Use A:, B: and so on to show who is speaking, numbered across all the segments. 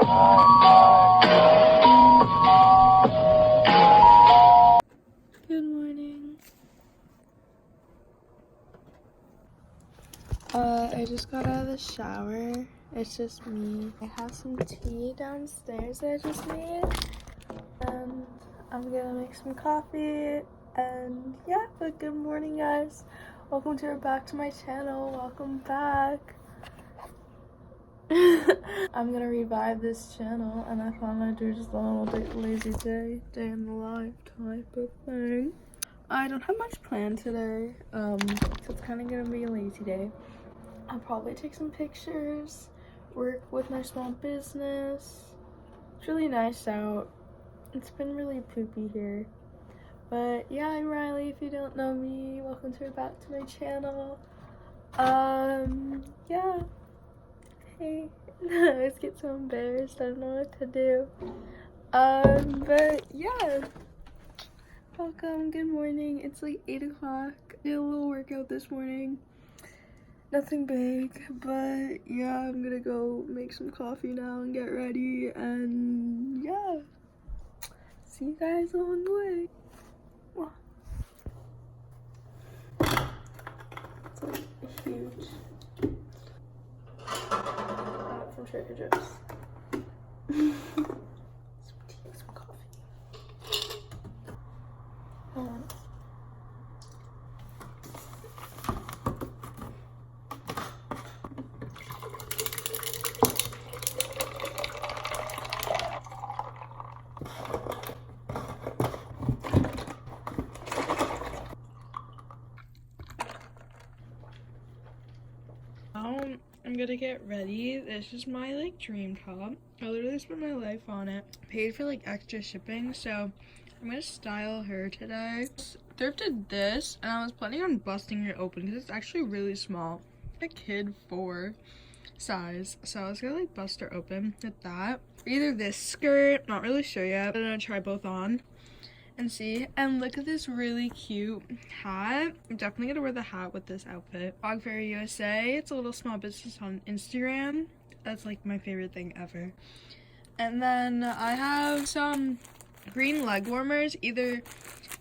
A: Good morning. I just got out of the shower. It's just me. I have some tea downstairs that I just made. And I'm gonna make some coffee. And yeah, but good morning, guys. Welcome back to my channel. Welcome back. I'm gonna revive this channel, and I thought I'd do just a little bit lazy day in the life type of thing. I don't have much planned today, so it's kind of gonna be a lazy day. I'll probably take some pictures, work with my small business. It's really nice out. It's been really poopy here. But yeah, I'm Riley. If you don't know me, welcome back to my channel. Yeah. Hey. I always get so embarrassed. I don't know what to do. But yeah. Welcome, good morning. It's like 8 o'clock. Did a little workout this morning. Nothing big, but yeah, I'm gonna go make some coffee now and get ready, and yeah. See you guys along the way. Wow. It's like huge. From Trader Joe's. Some tea, some coffee. Hold on. I'm gonna get ready. This is my like dream top. I literally spent my life on it. Paid for like extra shipping, so I'm gonna style her today. Thrifted this, and I was planning on busting it open because it's actually really small. A kid 4 size, so I was gonna like bust her open with that. Either this skirt, not really sure yet. I'm gonna try both on and see. And look at this really cute hat. I'm definitely gonna wear the hat with this outfit. Frog Fairy USA. It's a little small business on Instagram. That's like my favorite thing ever. And then I have some green leg warmers, either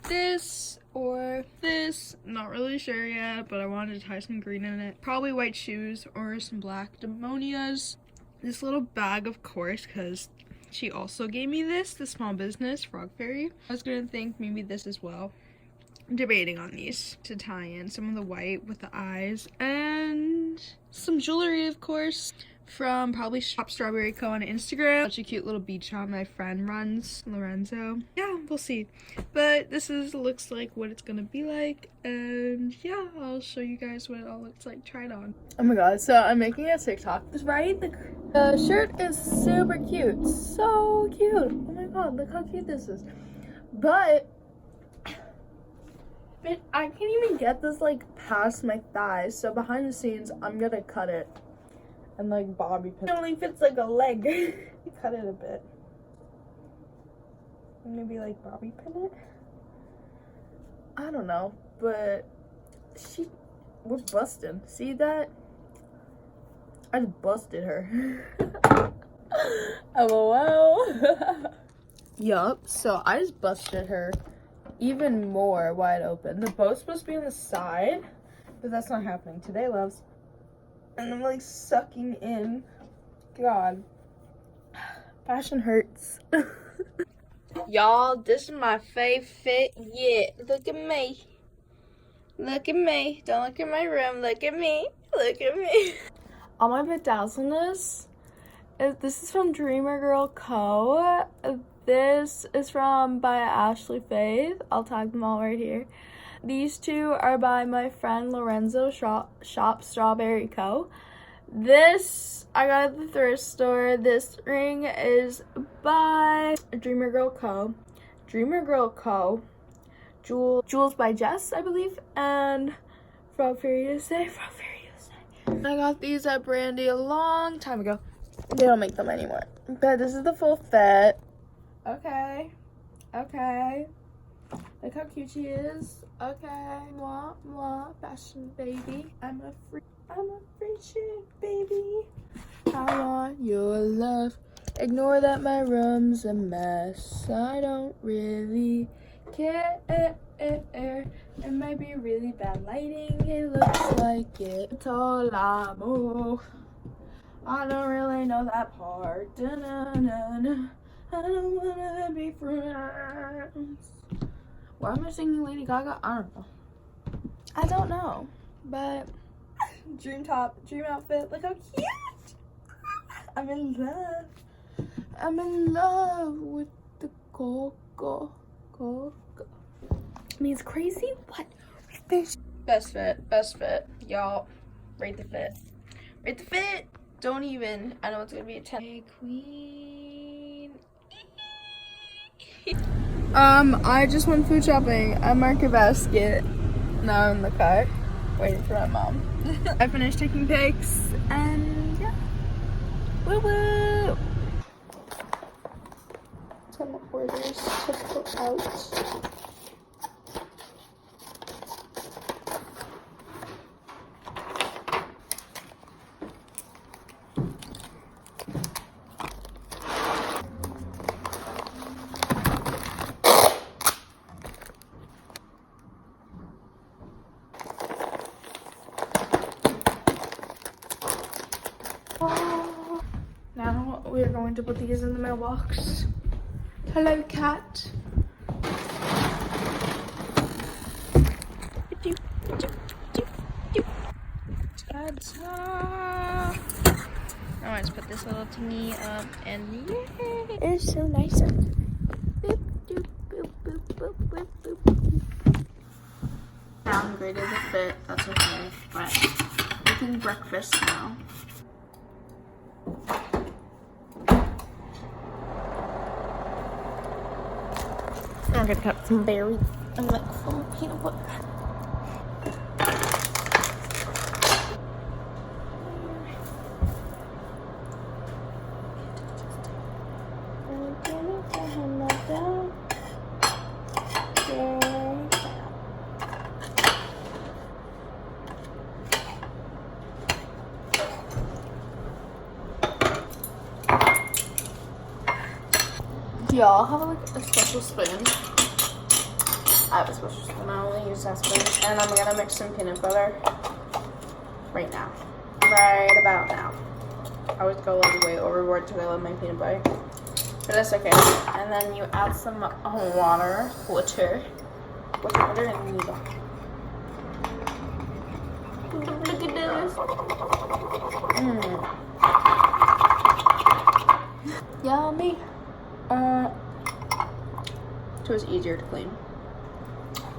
A: this or this, not really sure yet, but I wanted to tie some green in it. Probably white shoes or some black demonias. This little bag, of course, because she also gave me this, the small business, Frog Fairy. I was gonna think maybe this as well. I'm debating on these to tie in some of the white with the eyes, and some jewelry, of course, from probably Shop Strawberry Co. on Instagram. Such a cute little beach shop my friend runs, Lorenzo. Yeah, we'll see. But this looks like what it's gonna be like, and yeah, I'll show you guys what it all looks like tried on. Oh my god, so I'm making a TikTok, right? The shirt is super cute, so cute. Oh my god, look how cute this is. But I can't even get this like past my thighs, so behind the scenes I'm gonna cut it and like bobby pin. It only fits like a leg. Cut it a bit. Maybe like bobby pin it. I don't know, but we're busted. See that? I just busted her. LOL. Yup, so I just busted her even more wide open. The bow's supposed to be on the side, but that's not happening today, loves. And I'm like sucking in. God. Fashion hurts. Y'all, this is my fave fit yet. Look at me. Look at me. Don't look at my room. Look at me. Look at me. All my bedazzleness. This is from Dreamer Girl Co. This is by Ashley Faith. I'll tag them all right here. These two are by my friend Lorenzo, Shop Strawberry Co. This I got at the thrift store. This ring is by Dreamer Girl Co. Dreamer Girl Co. Jewels by Jess, I believe, and Frog Fairy USA. Frog Fairy USA. I got these at Brandy a long time ago. They don't make them anymore. But this is the full fit. Okay. Okay. Look how cute she is. Okay. Mwah, mwah. Fashion baby. I'm a free chick, baby. I want your love. Ignore that my room's a mess. I don't really care. It might be really bad lighting. It looks like it's all amor. I don't really know that part. Da-na-na-na. I don't wanna be friends. Why am I singing Lady Gaga? I don't know. But dream top, dream outfit. Look how cute. I'm in love. I'm in love with the coco. Means crazy? What? Fish. Best fit. Y'all, rate the fit. Rate the fit. Don't even. I know it's gonna be a 10. Hey, queen. I just went food shopping at Market Basket. Now I'm in the car, waiting for my mom. I finished taking pics, and yeah. Woo woo! Some orders to put out. Now we are going to put these in the mailbox. Hello, cat. Ta-ta. Now let's put this little thingy up, and yay! It's so nice. Boop, doop, boop, boop, boop, boop, boop. Downgraded the fit. That's okay, but making breakfast now. I'm gonna cut some berries and like some peanut butter. Do y'all have like a special spoon? I have a special spoon. I only use that spoon. And I'm gonna mix some peanut butter right now. Right about now. I always go like way overboard because I love my peanut butter. But that's okay. And then you add some water, and you go. Look at this. Yummy. So it's easier to clean.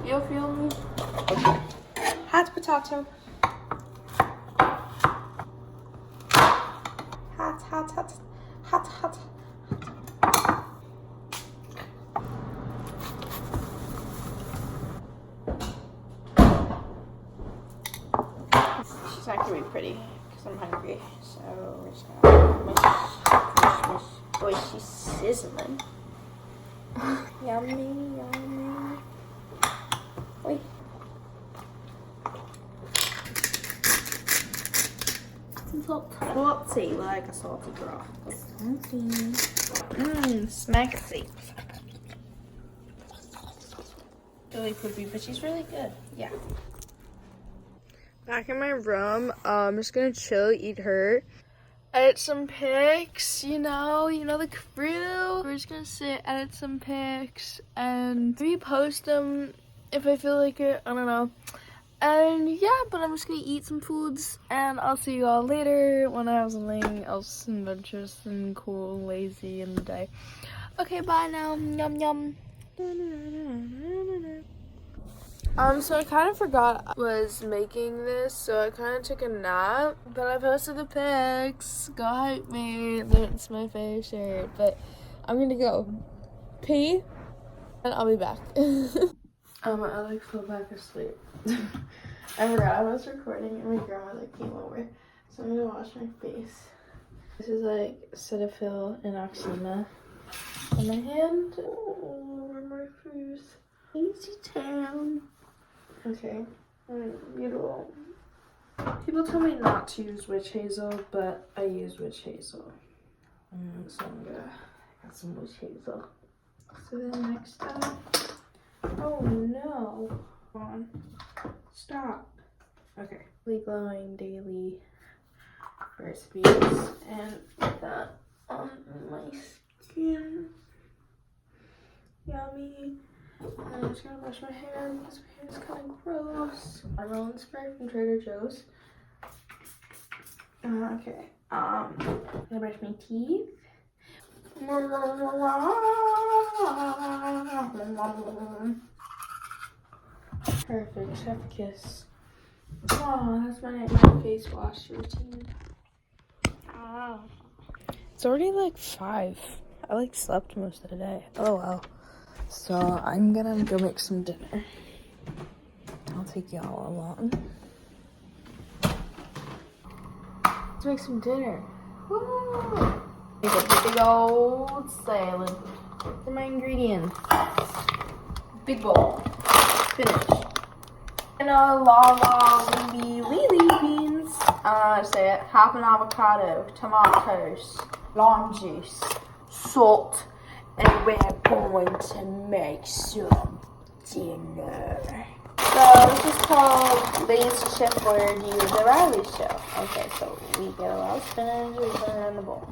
A: You feel me? Okay. Hot potato. Hot. She's not gonna be pretty because I'm hungry. So we're just gonna mish. Boy, she's sizzling. Yummy. Wait. Salty, like a salty girl. Smacksy. Really poopy, but she's really good. Yeah. Back in my room, I'm just gonna chill, eat her. Edit some pics, you know the crew. We're just gonna sit, edit some pics, and repost them if I feel like it. I don't know. And yeah, but I'm just gonna eat some foods, and I'll see you all later when I have something else adventurous and cool and lazy in the day. Okay, bye now. Yum yum. So I kind of forgot I was making this, so I kind of took a nap, but I posted the pics. Go hype me. That's my favorite shirt, but I'm gonna go pee, and I'll be back. I like fell back asleep. I forgot I was recording, and my grandmother came over, so I'm gonna wash my face. This is like Cetaphil and Oxima on my hand. Oh, over my face. Easy town. Okay, beautiful. People tell me not to use witch hazel, but I use witch hazel. So I'm gonna got some loose hazel. So then next up, oh no, hold on, stop. Okay, glowing daily recipes and put that on my skin. Yummy. And I'm just gonna brush my hair because my hair is kind of gross. Watermelon spray from Trader Joe's. Okay. I'm gonna brush my teeth. Perfect, chef kiss. Oh, that's my night face wash routine. It's already like 5. I like slept most of the day. Oh wow. So I'm gonna go make some dinner. I'll take y'all along. Let's make some dinner. Woo! Make a big old salad. For my ingredients. Big bowl. Finished. And leafy beans. Say it. Half an avocado, tomatoes, lime juice, salt, and we're going to make some dinner. So this is called Lady's Chef Where Do You the Riley Show. Okay, so we get a lot of spinach, we put it in the bowl.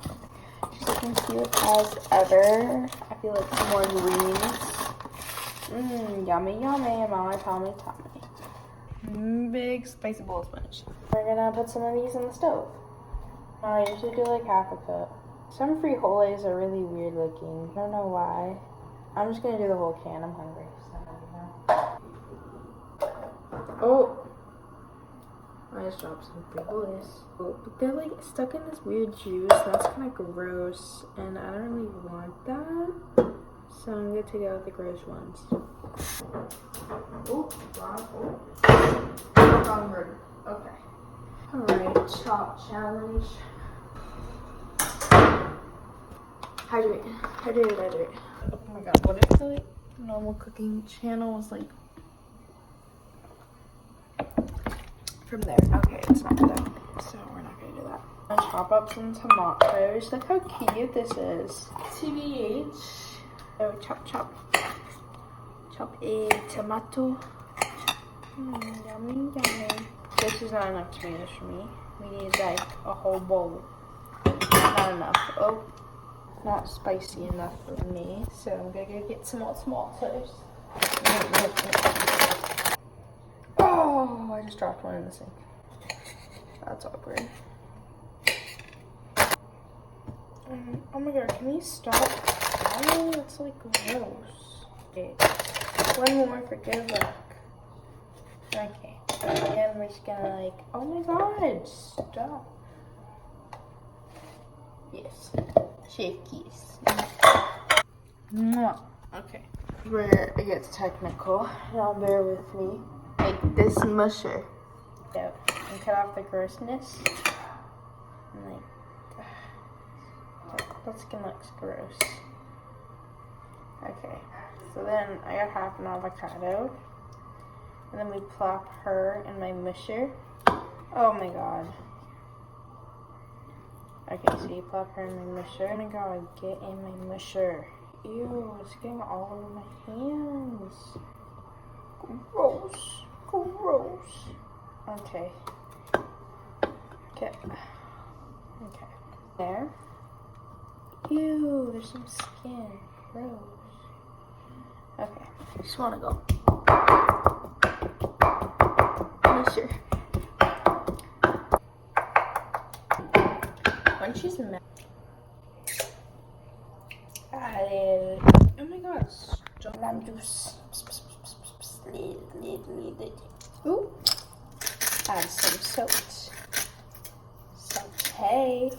A: She's looking cute as ever. I feel like some more greens. Yummy, yummy, my tummy. Big spicy bowl of spinach. We're gonna put some of these in the stove. I usually do like half a cup. Some frijoles are really weird looking. I don't know why. I'm just gonna do the whole can. I'm hungry. Oh, I just dropped some frijoles. Oh, but they're like stuck in this weird juice. That's kind of gross, and I don't really want that. So I'm gonna take out the gross ones. Oh, wow. Wrong word. Okay. Alright, chop challenge. Hydrate. Oh my god, what if the like, normal cooking channel was like from there? Okay, it's not there. So we're not gonna do that. I'm gonna chop up some tomatoes. Look how cute this is. TBH. Oh, chop. Chop a tomato. Yummy. This is not enough tomatoes for me. We need like a whole bowl. Not enough. Oh, not spicy enough for me. So I'm gonna go get some more tomatoes. Oh, I just dropped one in the sink. That's awkward. Oh my god, can we stop? Oh, it's like gross. Okay. One more for good luck. Okay. Again, we're just gonna like, oh my god, stop. Yes. Chef kiss. Okay. Where it gets technical, y'all bear with me. Like this musher. Yeah. And cut off the grossness. And like, that skin looks gross. Okay. So then I got half an avocado. And then we plop her in my musher. Oh my god. Okay, so you plop her in my musher. Oh my god, get in my musher. Ew, it's getting all over my hands. Gross. Okay. There. Ew, there's some skin. Gross. Okay, I just want to go. Sure. When she's mad. Oh my god, stop. Lemon juice. Ooh. Add some salt. Saute.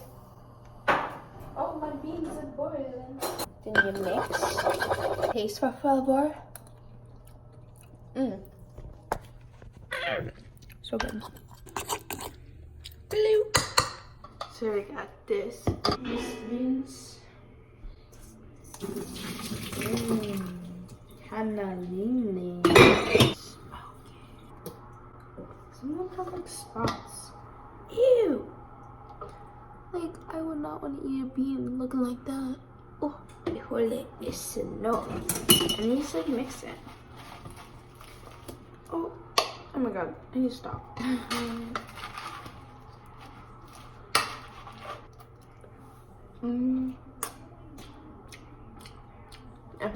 A: Oh, my beans are boiling. Then you mix. Taste for favor. So good. Blue. So we got this. Beans. Cannellini. Smoky. Some of them have like spots. Ew. Like I would not want to eat a bean. Look
B: looking like that. Oh, híjole, it's no. I need to like mix it. Oh my god, I need to stop. I'm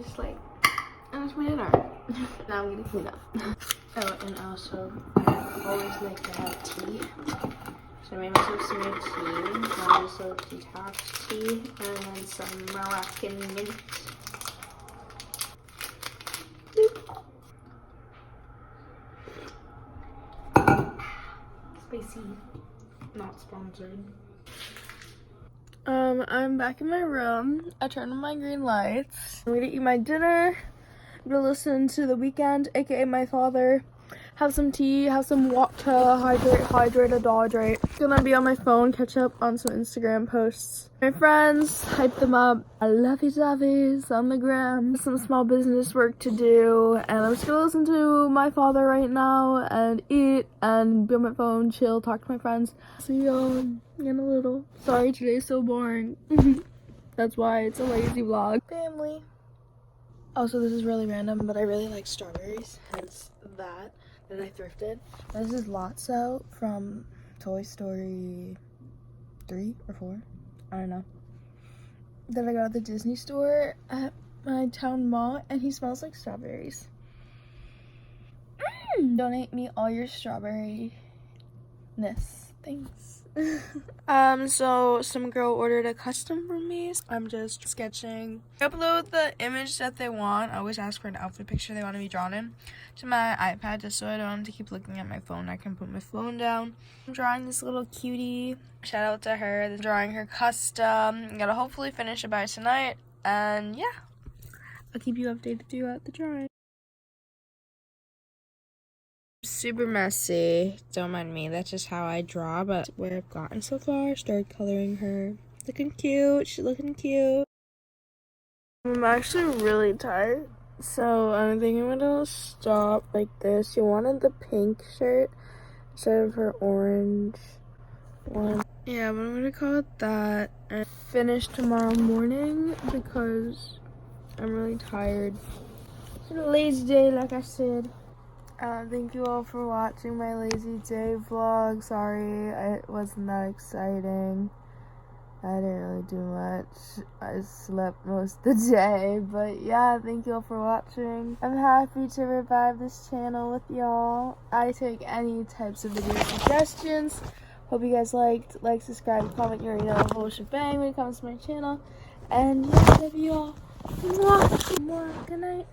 B: just like, that's my dinner. Now I'm gonna clean up. Oh, and also, I always like to have tea. So I made myself some new tea, one is a detox tea, and then some Moroccan mint. Spicy. Not sponsored.
A: I'm back in my room. I turned on my green lights. I'm gonna eat my dinner. I'm gonna listen to The Weekend, aka my father. Have some tea, have some water, hydrate. Gonna be on my phone, catch up on some Instagram posts. My friends, hype them up. Lovey-dovey's on the gram. Some small business work to do. And I'm just gonna listen to my father right now and eat and be on my phone, chill, talk to my friends. See y'all in a little. Sorry, today's so boring. That's why it's a lazy vlog. Family. Also, this is really random, but I really like strawberries, hence that I thrifted. This is Lotso from Toy Story 3 or 4, I don't know, that I got at the Disney store at my town mall, and he smells like strawberries. Donate me all your strawberry-ness. Thanks. So some girl ordered a custom from me. I'm just sketching. I upload the image that they want. I always ask for an outfit picture they want to be drawn in to my iPad, just so I don't have to keep looking at my phone. I can put my phone down. I'm drawing this little cutie. Shout out to her. They're drawing her custom. I'm gonna hopefully finish it by tonight. And yeah, I'll keep you updated throughout the drawing. Super messy, don't mind me, that's just how I draw, but where I've gotten so far, started coloring her. Looking cute, she's looking cute. I'm actually really tired, so I think I'm gonna stop like this. She wanted the pink shirt instead of her orange one. Yeah, but I'm gonna call it that and finish tomorrow morning because I'm really tired. It's a lazy day, like I said. Thank you all for watching my lazy day vlog. Sorry it wasn't that exciting. I didn't really do much. I slept most of the day. But yeah, thank you all for watching. I'm happy to revive this channel with y'all. I take any types of video suggestions. Hope you guys liked. Like, subscribe, comment, the whole shebang when it comes to my channel. And yeah, I love you all. Mwah. Mwah. Good night.